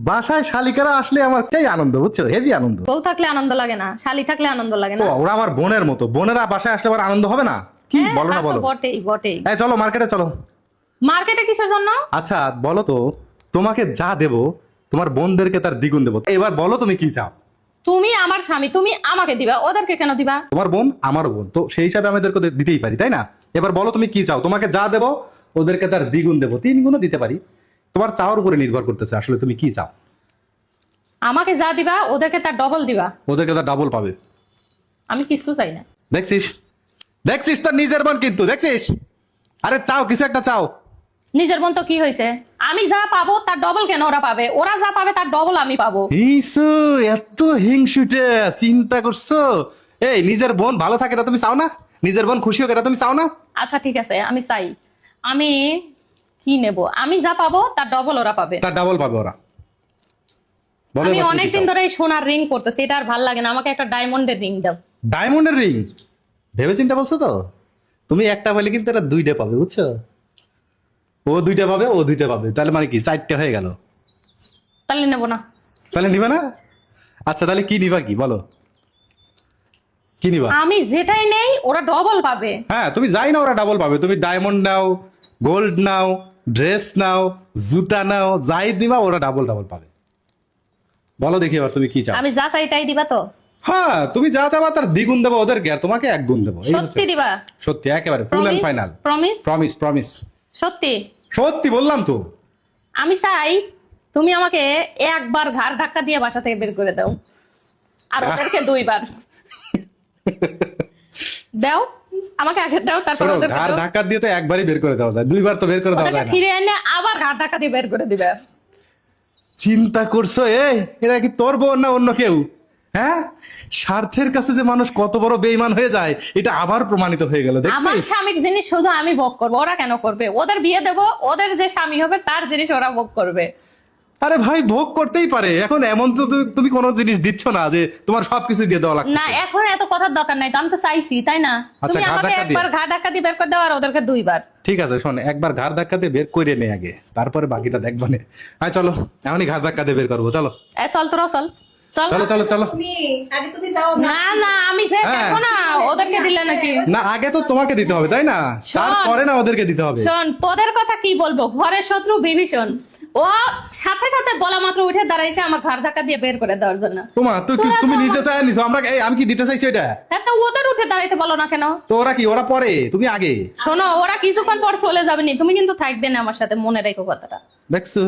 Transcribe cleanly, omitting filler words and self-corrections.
বাসায় শালিকারা আসলে আমার সেই আনন্দ, বুঝছো, হেভি আনন্দ। বউ থাকলে আনন্দ লাগে না, শালি থাকলে আনন্দ লাগে না। ও, ওরা আমার বোনের মতো, বোনেরা বাসায় আসলে আবার আনন্দ হবে না? কি হ্যাঁ, বলো না তা তো বলো। বটেই বটেই। এই চলো মার্কেটে চলো। মার্কেটে কিসের জন্য? আচ্ছা বলো তো, তোমাকে যা দেবো তোমার বোনদেরকে তার দ্বিগুণ দেবো। এবার বলো তুমি কি চাও। তুমি আমার স্বামী, তুমি আমাকে দিবা, ওদেরকে কেন দিবা? তোমার বোন আমার বোন, তো সেই হিসাবে আমাদেরকে দিতেই পারি, তাই না? এবার বলো তুমি কি চাও। তোমাকে যা দেবো ওদেরকে তার দ্বিগুণ দেবো, 3 গুণও দিতে পারি। তোমার চাওয়ার উপরে নির্ভর করতেছে আসলে তুমি কি চাও। আমাকে যা দিবা ওদেরকে তার ডবল দিবা। ওদেরকে তার ডাবল পাবে। আমি কিছু চাই না। দেখছিস, দেখছিস তোর নিজের বোন কিন্তু, দেখছিস। আরে চাও, কিছু একটা চাও। নিজের বোন তো কি হয়েছে, আমি যা পাবো তার ডবল কেন ওরা পাবে? ওরা যা পাবে তার ডবল আমি পাবো। এইসো, এত হিংসুটে চিন্তা করছো। এই নিজের বোন ভালো থাকে না তুমি চাও না? নিজের বোন খুশি হোক এটা তুমি চাও না? আচ্ছা ঠিক আছে, আমি চাই। আমি কি নেব? আমি যা পাবো তার ডবল ওরা পাবে। তার ডাবল পাবে ওরা। বলো আমি এবার তুমি কি অনেকদিন চাও? ধরে এই সোনার রিং পরতেছি, এটা আর ভাল লাগে না, আমাকে একটা ডায়মন্ডের রিং দাও। ডায়মন্ডের রিং ভেবে চিন্তা বলছো তো? তুমি একটা পেলে কিন্তু এটা 2টা পাবে, বুঝছো। ও 2টা পাবে, ও 2টা পাবে, তাহলে মানে কি 4টে হয়ে গেল। তাহলে নেবো না। তাহলে নিবা না? আচ্ছা তাহলে কি নিবা, কি বলো, কি নিবা? আমি যেটাই নেই ওরা ডবল পাবে। হ্যাঁ তুমি যাই না ওরা ডাবল পাবে। তুমি ডায়মন্ড নাও, গোল্ড নাও, ড্রেস নাও, জুতা নাও, যাই দিবা ওরা ডাবল ডাবল পাবে। বলো দেখি এবার তুমি কি চাও। আমি যা চাই তাই দিবা তো? হ্যাঁ তুমি যা চাবা তার দ্বিগুণ দেবো ওদেরকে, আর তোমাকে 1 গুণ দেবো। এই হচ্ছে সত্যি দিবা? সত্যি, একেবারে full and final. Promise? Promise promise. সত্যি? সত্যি বললাম তো। আমি চাই তুমি আমাকে একবার ঘাড় ধাক্কা দিয়ে বাসা থেকে বের করে দাও, আর ওদেরকে 2বার দাও। আমাকে আগে দাও, তারপর শোনো, ওদেরকে ঘাড় দাও। ধাক্কা দিয়ে তো একবারই বের করে দেওয়া যায়, 2বার তো বের করে দেওয়া ওদেরকে যায় না। ফিরে এনে আবার ঘাড় ধাক্কা দিয়ে বের করে দিবে। চিন্তা করছো এরা কি তোর বোন না অন্য কেউ? হ্যাঁ, স্বার্থের কাছে যে মানুষ কত বড় বেঈমান হয়ে যায় এটা আবার প্রমাণিত হয়ে গেল, আমার দেখছিস। স্বামীর জিনিস শুধু আমি ভোগ করবো, ওরা কেন করবে? ওদের বিয়ে দেবো, ওদের যে স্বামী হবে তার জিনিস ওরা ভোগ করবে। আরে ভাই ভোগ করতেই পারে, এখন এমন তো তুমি কোনো জিনিস দিচ্ছ না যে তোমার সবকিছু দিয়ে দেওয়া লাগছে। না, এখন এত কথার দরকার নাই তো, আমি তো চাইছি তাই না? আচ্ছা, তুমি ঘাড় আমাকে ধাক্কা দিয়ে। একবার ঘাড় ধাক্কা দিয়ে বের করে দাও আর ওদেরকে 2বার। ঠিক আছে শোন, একবার ঘাড় ধাক্কাতে বের করে নে আগে, তারপরে বাকিটা দেখবো নে। আয় চলো, এমনই ঘাড় ধাক্কাতে বের করবো, চলো চল তোরা চল চল। চলো চলো চলো। তুমি আগে তুমি যাও না। না না, আমি যে হ্যাঁ। দেখো না, ওদেরকে দিলে নাকি? না আগে তো তোমাকে দিতে হবে তাই না, শোন। তারপরে না ওদেরকে দিতে হবে। শোন, তোদের কথা কি বলবো, ঘরের শত্রু বিভীষণ, ও সাথে সাথে বলা মাত্র উঠে দাঁড়াইছে আমার ঘাড় ধাক্কা দিয়ে বের করে দেওয়ার জন্য। তোমা তোরা তুমি তো নিজে চাই নিছো, আমরা আমি কি দিতে চাইছি এটা? হ্যাঁ, তো ওদের উঠে দাঁড়াইতে বলো না কেন? তো ওরা কি, ওরা পরে তুমি আগে? শোনো, ওরা কিছুক্ষণ পর চলে যাবে নি, তুমি কিন্তু থাকবে না আমার সাথে, মনে রেখো কথাটা। দেখছো।